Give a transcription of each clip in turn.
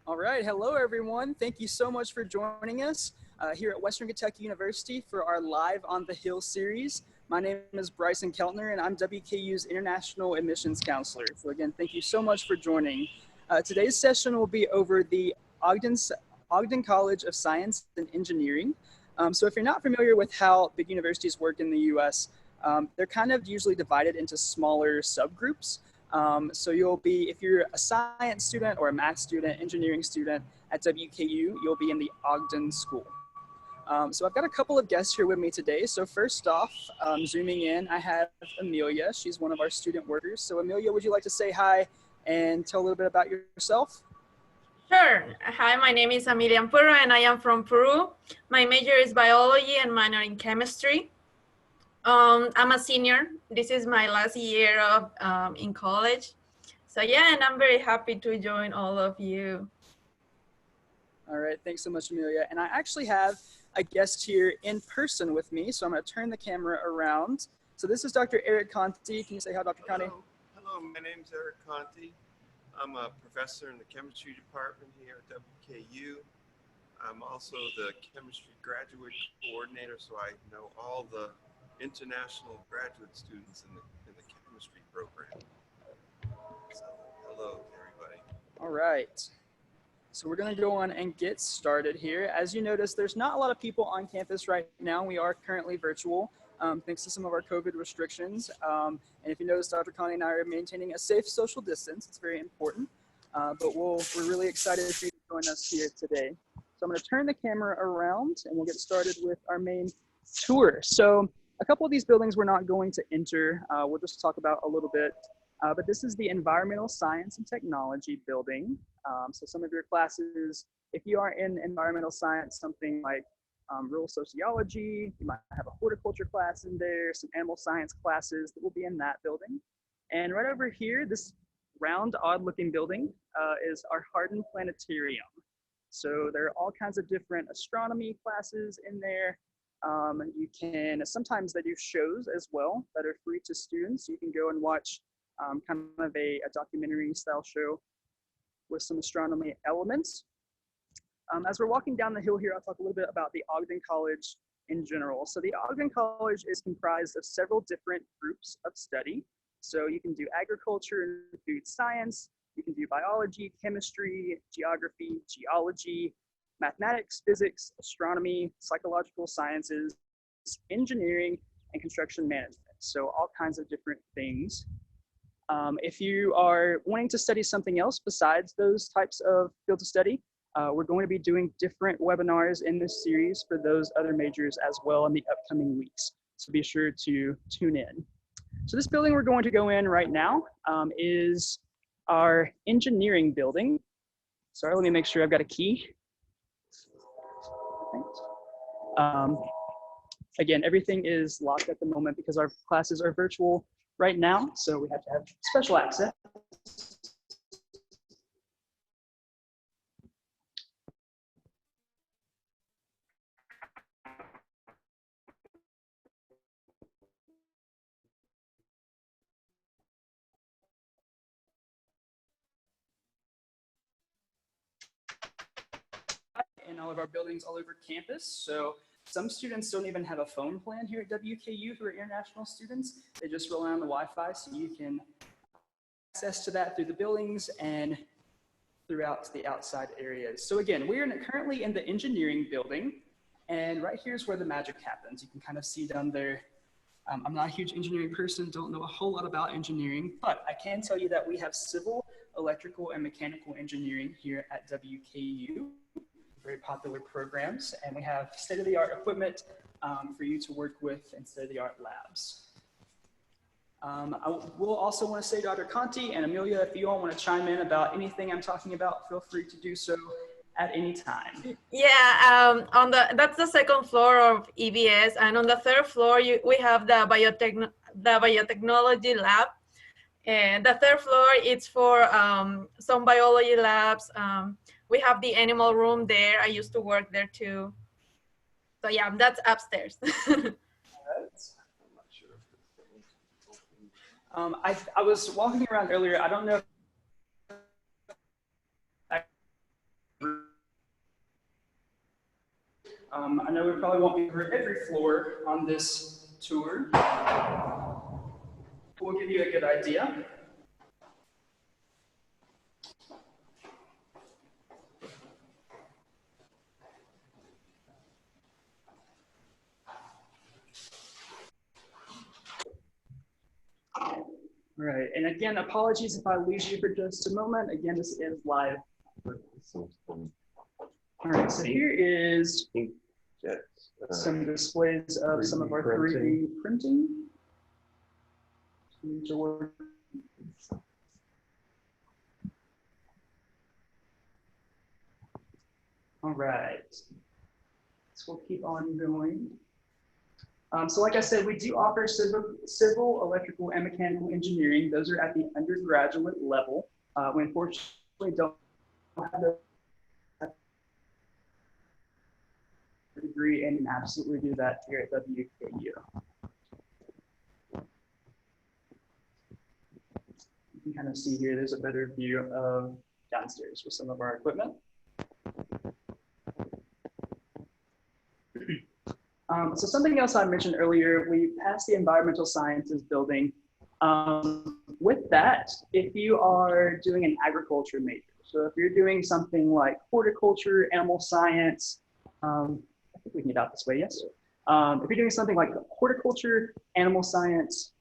All right, hello everyone. Thank you so much for joining us here at Western Kentucky University for our Live on the Hill series. My name is Bryson Keltner and I'm WKU's International Admissions Counselor. So again, thank you so much for joining. Today's session will be over the Ogden College of Science and Engineering. So if you're not familiar with how big universities work in the US, they're kind of usually divided into smaller subgroups. So you'll be, if you're a science student or a math student, engineering student at WKU, you'll be in the Ogden School. So I've got a couple of guests here with me today. So first off, zooming in, I have Amelia. She's one of our student workers. So Amelia, would you like to say hi and tell a little bit about yourself? Sure. Hi, my name is Amelia and I am from Peru. My major is biology and minor in chemistry. I'm a senior. This is my last year of in college. So yeah, and I'm very happy to join all of you. All right, thanks so much, Amelia. And I actually have a guest here in person with me, so I'm going to turn the camera around. So this is Dr. Eric Conte. Can you say hi, Dr. Conte? Hello, my name is Eric Conte. I'm a professor in the chemistry department here at WKU. I'm also the chemistry graduate coordinator, so I know all the international graduate students in the chemistry program. So, hello, everybody. All right. So we're going to go on and get started here. As you notice, there's not a lot of people on campus right now. We are currently virtual, thanks to some of our COVID restrictions. And if you notice, Dr. Conte and I are maintaining a safe social distance. It's very important. But we're really excited for you to join us here today. So I'm going to turn the camera around and we'll get started with our main tour. So a couple of these buildings we're not going to enter. We'll just talk about a little bit. But this is the Environmental Science and Technology building. So some of your classes, if you are in environmental science, something like rural sociology, you might have a horticulture class in there, some animal science classes that will be in that building. And right over here, this round, odd-looking building is our Hardin Planetarium. So there are all kinds of different astronomy classes in there. You can, sometimes they do shows as well that are free to students. You can go and watch kind of a documentary style show with some astronomy elements. As we're walking down the hill here, I'll talk a little bit about the Ogden College in general. So the Ogden College is comprised of several different groups of study. So you can do agriculture and food science, you can do biology, chemistry, geography, geology, mathematics, physics, astronomy, psychological sciences, engineering, and construction management. So all kinds of different things. If you are wanting to study something else besides those types of fields of study, we're going to be doing different webinars in this series for those other majors as well in the upcoming weeks. So be sure to tune in. So this building we're going to go in right now is our engineering building. Sorry, let me make sure I've got a key. Again, everything is locked at the moment because our classes are virtual right now, so we have to have special access. In all of our buildings all over campus, so some students don't even have a phone plan here at WKU who are international students. They just rely on the Wi-Fi, so you can access to that through the buildings and throughout the outside areas. So again, we're currently in the engineering building, and right here's where the magic happens. You can kind of see down there. I'm not a huge engineering person, don't know a whole lot about engineering, but I can tell you that we have civil, electrical, and mechanical engineering here at WKU. Very popular programs, and we have state-of-the-art equipment for you to work with in state-of-the-art labs. I will also want to say, Dr. Conte and Amelia, if you all want to chime in about anything I'm talking about, feel free to do so at any time. Yeah, that's the second floor of EBS, and on the third floor we have the biotechnology lab. And the third floor is for some biology labs. We have the animal room there. I used to work there too. So yeah, that's upstairs. I was walking around earlier. I don't know if I know we probably won't be over every floor on this tour. We'll give you a good idea. Right, and again, apologies if I lose you for just a moment. Again, this is live. All right, so here is some displays of some of our 3D printing. All right, so we'll keep on going. So like I said, we do offer civil, electrical, and mechanical engineering. Those are at the undergraduate level. We unfortunately don't have a degree and can absolutely do that here at WKU. You can kind of see here, there's a better view of downstairs with some of our equipment. So something else I mentioned earlier, we passed the environmental sciences building. With that, if you are doing an agriculture major, so if you're doing something like horticulture, animal science, I think we can get out this way, yes. If you're doing something like horticulture, animal science,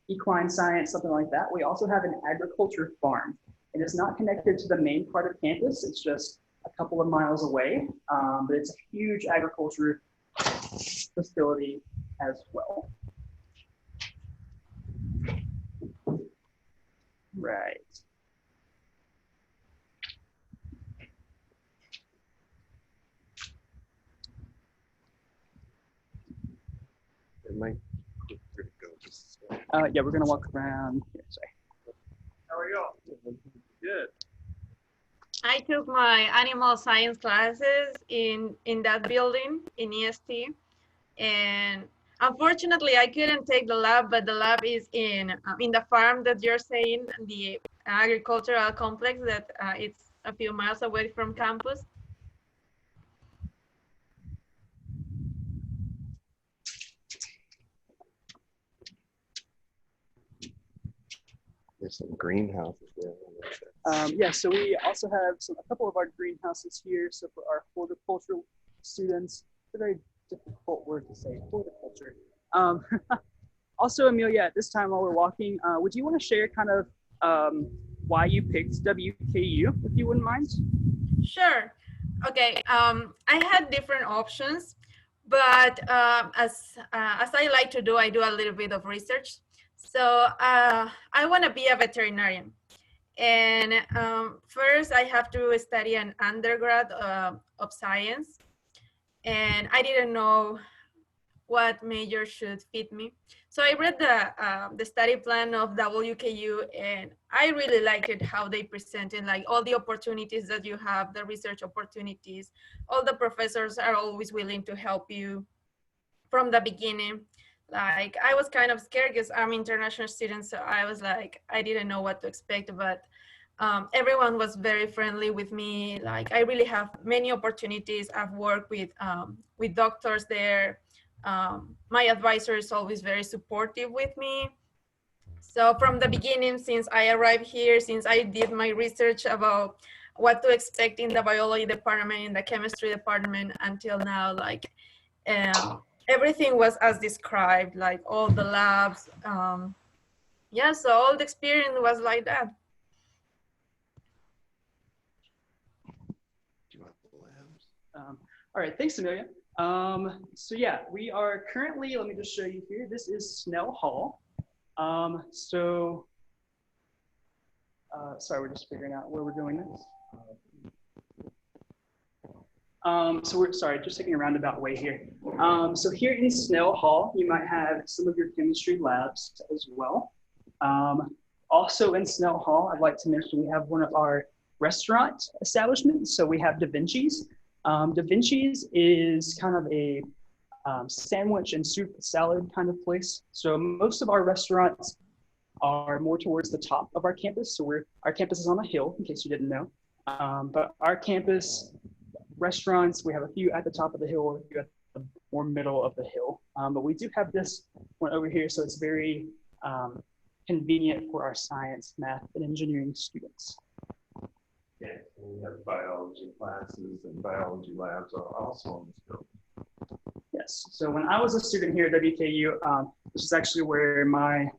equine science, something like that, we also have an agriculture farm. It is not connected to the main part of campus, it's just a couple of miles away, but it's a huge agriculture facility as well. Right. It might go. Yeah, we're gonna walk around here. Sorry. How are y'all? Good. I took my animal science classes in that building in EST, and unfortunately I couldn't take the lab, but the lab is in the farm that you're saying, the agricultural complex that it's a few miles away from campus. There's some greenhouses there. Yeah, so we also have a couple of our greenhouses here. So for our horticultural students, it's a very difficult word to say, horticulture. Also, Amelia, at this time while we're walking, would you want to share kind of why you picked WKU, if you wouldn't mind? Sure. Okay. I had different options, but as I like to do, I do a little bit of research. So I want to be a veterinarian. And first I have to study an undergrad of science. And I didn't know what major should fit me. So I read the study plan of WKU, and I really liked it, how they presented like all the opportunities that you have, the research opportunities. All the professors are always willing to help you from the beginning. Like I was kind of scared because I'm international student, so I was like, I didn't know what to expect, but everyone was very friendly with me. Like I really have many opportunities. I've worked with doctors there. My advisor is always very supportive with me. So from the beginning, since I arrived here, since I did my research about what to expect in the biology department, in the chemistry department, until now, like everything was as described, like all the labs. Yeah, so all the experience was like that. All right, thanks, Amelia. So yeah, we are currently, let me just show you here, this is Snell Hall. Sorry, we're just figuring out where we're doing this. So we're, sorry, just taking a roundabout way here. So here in Snell Hall, you might have some of your chemistry labs as well. Also in Snell Hall, I'd like to mention we have one of our restaurant establishments. So we have Da Vinci's. Da Vinci's is kind of a sandwich and soup salad kind of place. So most of our restaurants are more towards the top of our campus. So our campus is on a hill, in case you didn't know. But our campus, restaurants. We have a few at the top of the hill, a few at the more middle of the hill. But we do have this one over here, so it's very convenient for our science, math, and engineering students. Yeah, we have biology classes and biology labs are also in this building. Yes, so when I was a student here at WKU, this is actually where my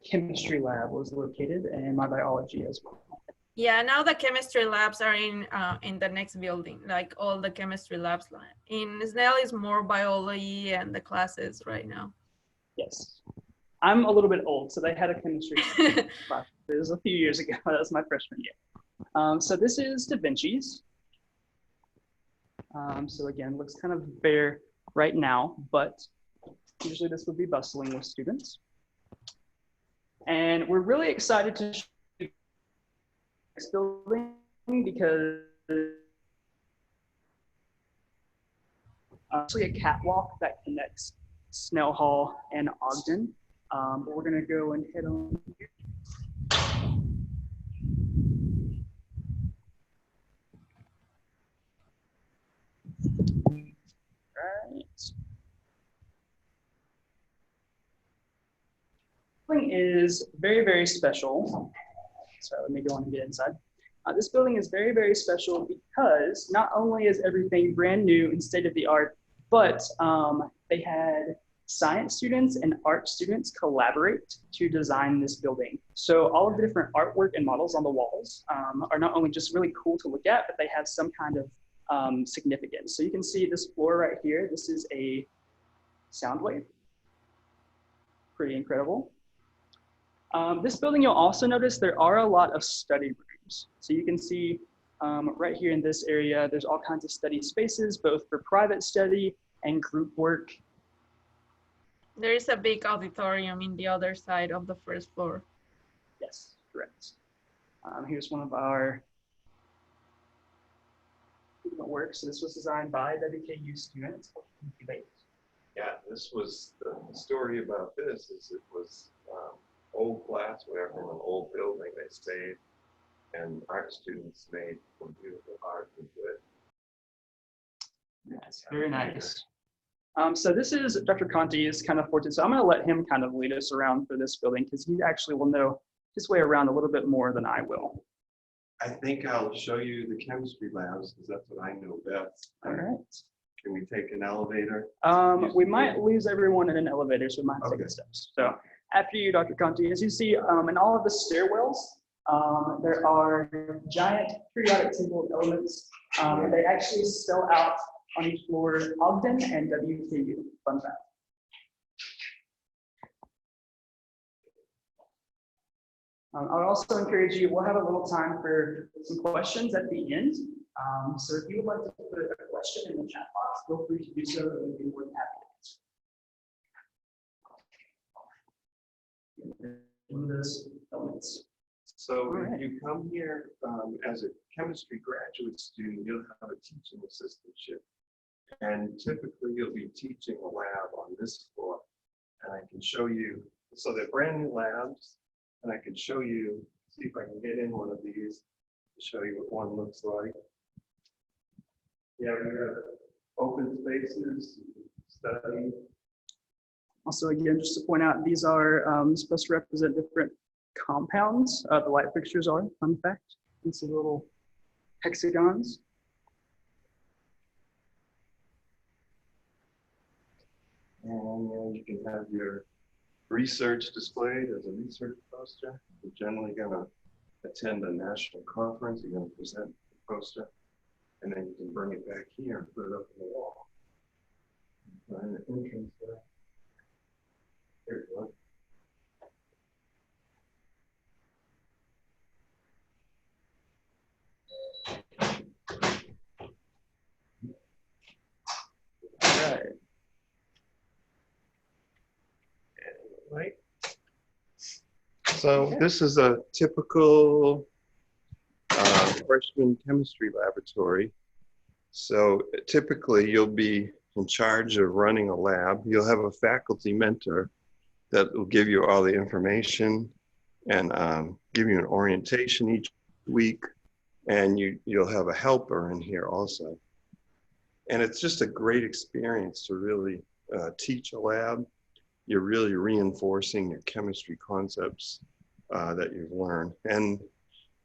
chemistry lab was located and my biology as well. Yeah, now the chemistry labs are in the next building, like all the chemistry labs. In Snell is more biology and the classes right now. Yes, I'm a little bit old, so they had a chemistry class. It was a few years ago. That was my freshman year. So this is Da Vinci's. So again, looks kind of bare right now, but usually this would be bustling with students. And we're really excited to show you this building because actually a catwalk that connects Snell Hall and Ogden. But we're gonna go and head on here. Building is very, very special. So let me go on and get inside. This building is very, very special because not only is everything brand new and state of the art, but they had science students and art students collaborate to design this building. So all of the different artwork and models on the walls are not only just really cool to look at, but they have some kind of significance. So you can see this floor right here. This is a sound wave. Pretty incredible. This building, you'll also notice there are a lot of study rooms. So you can see right here in this area, there's all kinds of study spaces, both for private study and group work. There is a big auditorium in the other side of the first floor. Yes, correct. Here's one of our works. So this was designed by WKU students. Yeah, this was the story about this is it was old glassware from an old building they saved, and art students made some beautiful art into it. Yes, very nice. So this is Dr. Conte's kind of forte. So I'm going to let him kind of lead us around for this building because he actually will know his way around a little bit more than I will. I think I'll show you the chemistry labs because that's what I know best. All right. Can we take an elevator? We might lose everyone in an elevator, so we might take the steps. So after you, Dr. Conte, as you see in all of the stairwells, there are giant periodic table of elements. They actually spell out on each floor Ogden and WKU. Fun fact. I would also encourage you, we'll have a little time for some questions at the end. So if you would like to put a question in the chat box, feel free to do so. We'll be more than happy to answer. One of those elements. So if you come here as a chemistry graduate student, you'll have a teaching assistantship. And typically you'll be teaching a lab on this floor. And I can show you, so they're brand new labs. And I can show you, see if I can get in one of these to show you what one looks like. Yeah, we have open spaces, study. Also, again, just to point out, these are supposed to represent different compounds. The light fixtures are, fun fact. These are little hexagons. And you can have your research displayed as a research poster. You're generally going to attend a national conference. You're going to present the poster, and then you can bring it back here and put it up on the wall. Find the entrance there. There you go. All right. Right. So this is a typical freshman chemistry laboratory. So typically you'll be in charge of running a lab. You'll have a faculty mentor that will give you all the information and give you an orientation each week. And you'll have a helper in here also. And it's just a great experience to really teach a lab. You're really reinforcing your chemistry concepts that you've learned. And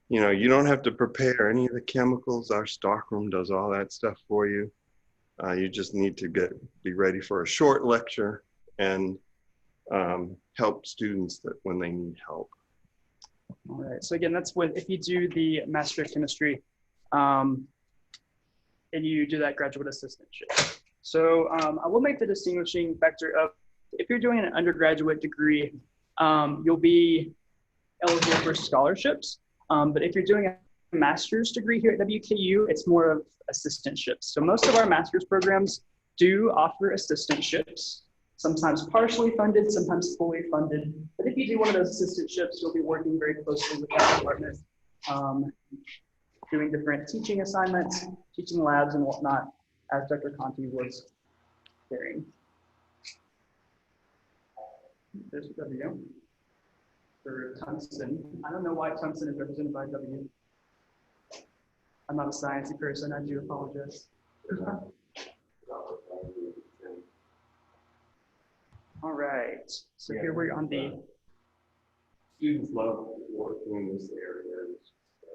you know, you don't have to prepare any of the chemicals. Our stockroom does all that stuff for you. You just need to be ready for a short lecture and help students when they need help. All right, so again, that's if you do the Master of Chemistry and you do that graduate assistantship. So I will make the distinguishing factor of if you're doing an undergraduate degree, you'll be eligible for scholarships. But if you're doing a master's degree here at WKU, it's more of assistantships. So most of our master's programs do offer assistantships, sometimes partially funded, sometimes fully funded. But if you do one of those assistantships, you'll be working very closely with that department, doing different teaching assignments, teaching labs and whatnot, as Dr. Conte was sharing. There's W for tungsten. I don't know why tungsten is represented by W. I'm not a sciencey person, I do apologize. All right, so here we're on the... Students love working in this area. It's just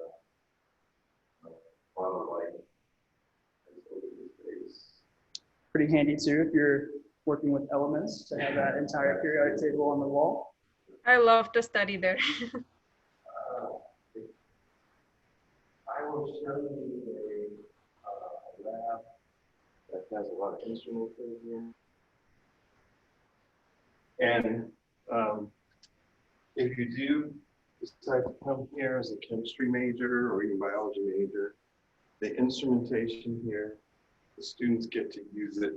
a lot of light. Pretty handy too if you're working with elements to have that entire periodic table on the wall. I love to study there. I will show you a lab that has a lot of instruments in here. And if you do decide to come here as a chemistry major or even biology major, the instrumentation here, the students get to use it.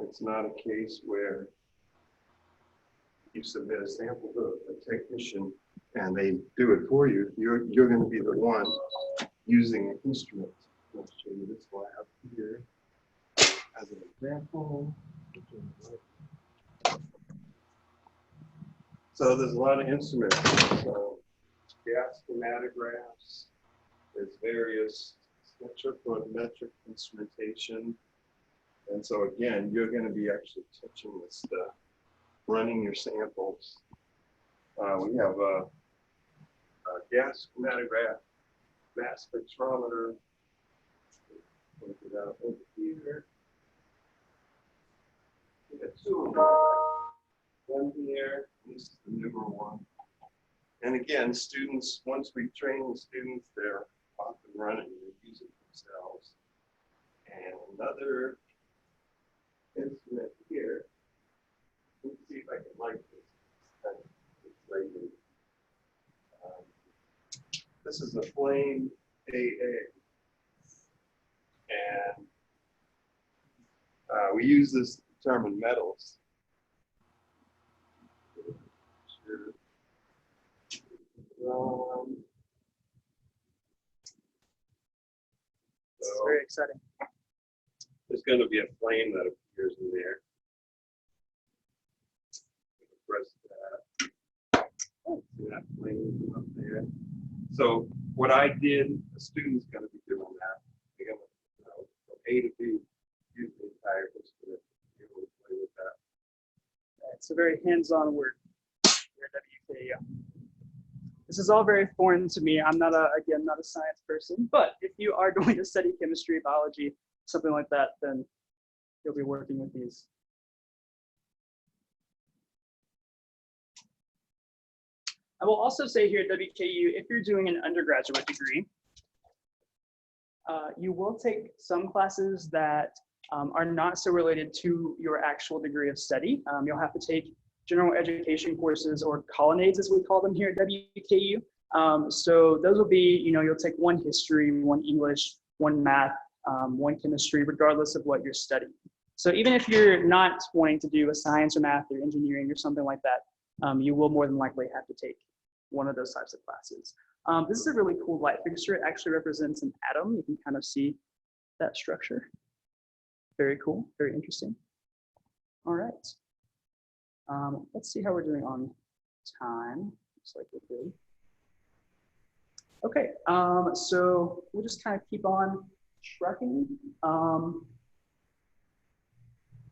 It's not a case where you submit a sample to a technician and they do it for you. You're going to be the one using the instrument. I'll show you this lab here as an example. So there's a lot of instruments. So gas chromatographs, there's various spectrophotometric instrumentation. And so again, you're going to be actually touching this stuff, running your samples. We have a gas chromatograph, mass spectrometer. Put it out over here. We got two of them. One here, this is the newer one. And again, students, once we train the students, they're off and running, they use it themselves. And another instrument here. Let's see if I can light this. This is a flame AA. And we use this to determine metals. This is very exciting. There's going to be a flame that appears in there. Press that. See that flame up there. So what I did, the student's going to be doing that. They're going to from A to B, use the entire instrument to be able to play with that. It's a very hands-on work here at WKU. This is all very foreign to me. I'm not again, not a science person, but if you are going to study chemistry, biology, something like that, then you'll be working with these. I will also say here at WKU, if you're doing an undergraduate degree, you will take some classes that are not so related to your actual degree of study. You'll have to take general education courses, or colonnades as we call them here at WKU. So those will be, you'll take one history, one English, one math, one chemistry, regardless of what you're studying. So even if you're not wanting to do a science or math or engineering or something like that, you will more than likely have to take one of those types of classes. This is a really cool light fixture. It actually represents an atom. You can kind of see that structure. Very cool, very interesting. All right. Let's see how we're doing on time. Looks like we're good. Okay, so we'll just kind of keep on trucking.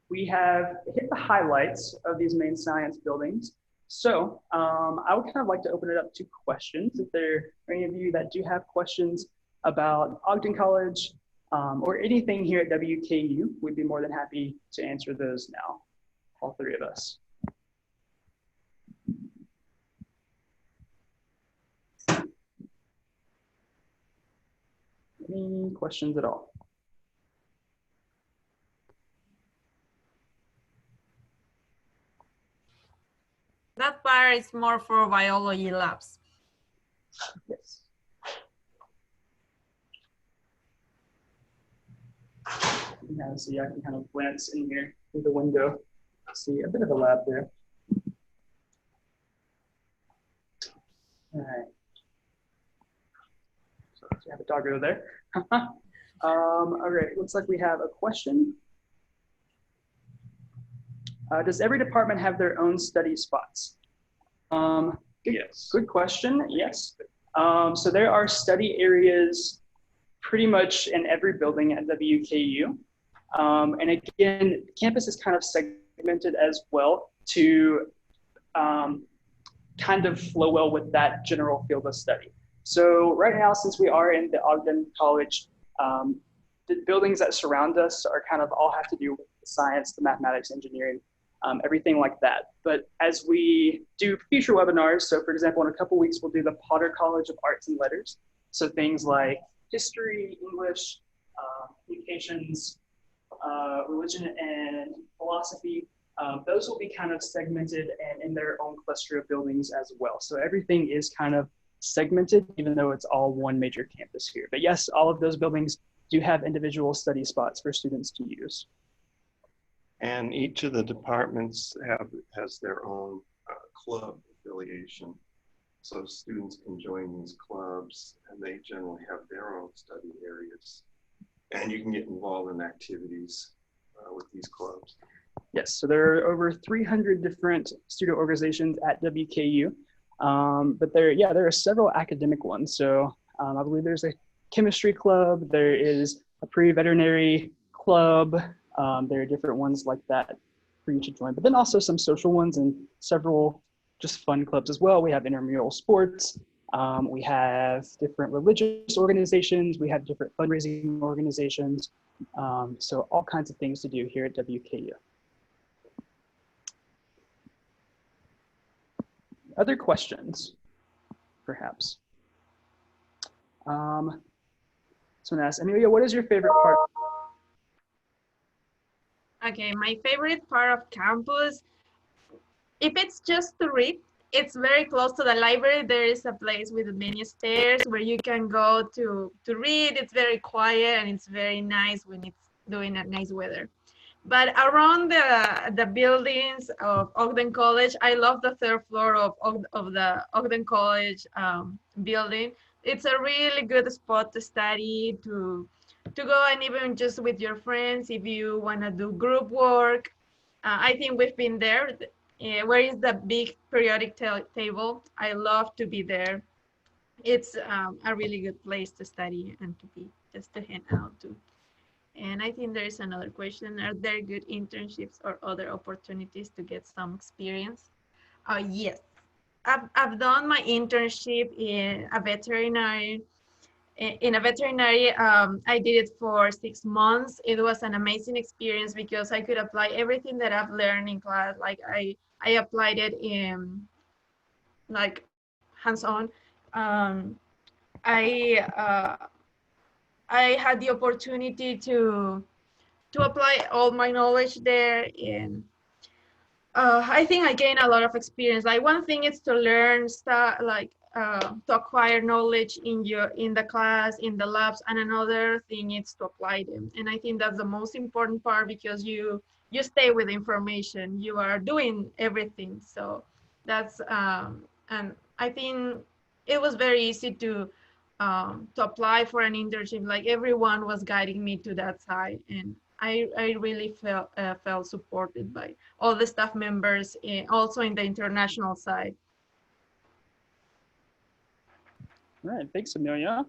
We have hit the highlights of these main science buildings. So I would kind of like to open it up to questions. If there are any of you that do have questions about Ogden College or anything here at WKU, we'd be more than happy to answer those now, all three of us. Any questions at all? That part is more for biology labs. Yes. Yeah, see, I can kind of glance in here through the window, see a bit of a lab there. All right. So you have a dog over there. All right, looks like we have a question. Does every department have their own study spots? Yes. Good question, yes. So there are study areas pretty much in every building at WKU. And again, campus is kind of segmented as well to kind of flow well with that general field of study. So right now, since we are in the Ogden College, the buildings that surround us are kind of all have to do with the science, the mathematics, engineering, everything like that. But as we do future webinars, so for example, in a couple weeks, we'll do the Potter College of Arts and Letters. So things like history, English, communications, religion and philosophy, those will be kind of segmented and in their own cluster of buildings as well. So everything is kind of segmented, even though it's all one major campus here. But yes, all of those buildings do have individual study spots for students to use. And each of the departments has their own club affiliation. So students can join these clubs and they generally have their own study areas. And you can get involved in activities with these clubs. Yes, so there are over 300 different student organizations at WKU. But there are several academic ones. So I believe there's a chemistry club, there is a pre-veterinary club, there are different ones like that for you to join, but then also some social ones and several just fun clubs as well. We have intramural sports, we have different religious organizations, we have different fundraising organizations, so all kinds of things to do here at WKU. Other questions, perhaps? Someone asked, Amelia, what is your favorite part? Okay, my favorite part of campus, if it's just to read, it's very close to the library. There is a place with many stairs where you can go to read. It's very quiet and it's very nice when it's doing a nice weather. But around the buildings of Ogden College, I love the third floor of the Ogden College building. It's a really good spot to study, to go, and even just with your friends if you want to do group work. I think we've been there. Where is the big periodic table? I love to be there. It's a really good place to study and to be, just to hang out to. And I think there is another question. Are there good internships or other opportunities to get some experience? Yes. I've done my internship in a veterinary. I did it for 6 months. It was an amazing experience because I could apply everything that I've learned in class. Like I applied it in like hands-on. I had the opportunity to apply all my knowledge there, and I think I gained a lot of experience. Like one thing is to learn stuff, like to acquire knowledge in the class, in the labs, and another thing is to apply them. And I think that's the most important part because you stay with information. You are doing everything. So that's and I think it was very easy to apply for an internship. Like everyone was guiding me to that side, and I really felt supported by all the staff members, also in the international side. All right, thanks, Amelia.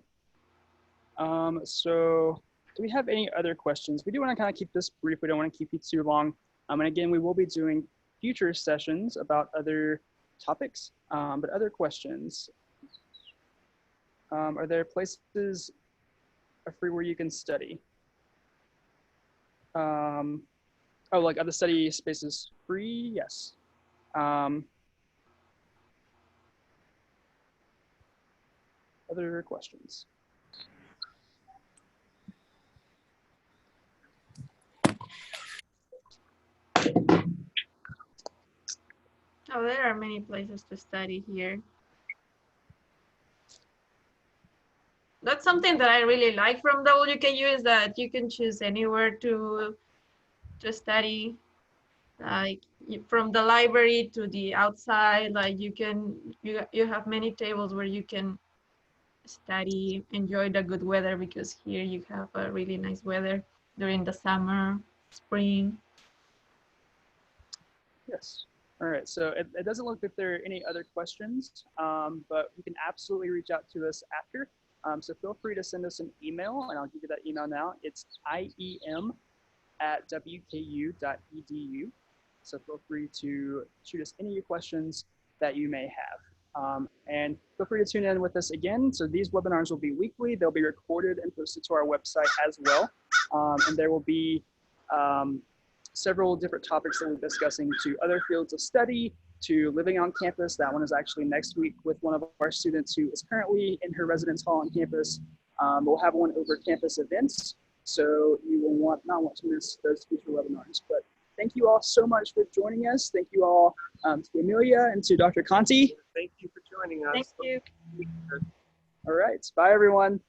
So do we have any other questions? We do want to kind of keep this brief. We don't want to keep you too long. And again, we will be doing future sessions about other topics, but other questions. Are there places free where you can study? Oh, like are the study spaces free? Yes. Other questions? Oh, there are many places to study here. That's something that I really like from WKU is that you can choose anywhere to study, like from the library to the outside. Like you have many tables where you can study, enjoy the good weather, because here you have a really nice weather during the summer, spring. Yes. All right. So it doesn't look like there are any other questions, but you can absolutely reach out to us after. So feel free to send us an email, and I'll give you that email now. It's iem@wku.edu. So feel free to shoot us any questions that you may have. And feel free to tune in with us again. So these webinars will be weekly. They'll be recorded and posted to our website as well. And there will be several different topics that we're discussing, to other fields of study, to living on campus. That one is actually next week with one of our students who is currently in her residence hall on campus. We'll have one over campus events. So you will not want to miss those future webinars. But thank you all so much for joining us. Thank you all to Amelia and to Dr. Conte. Thank you for joining us. Thank you. All right. Bye, everyone.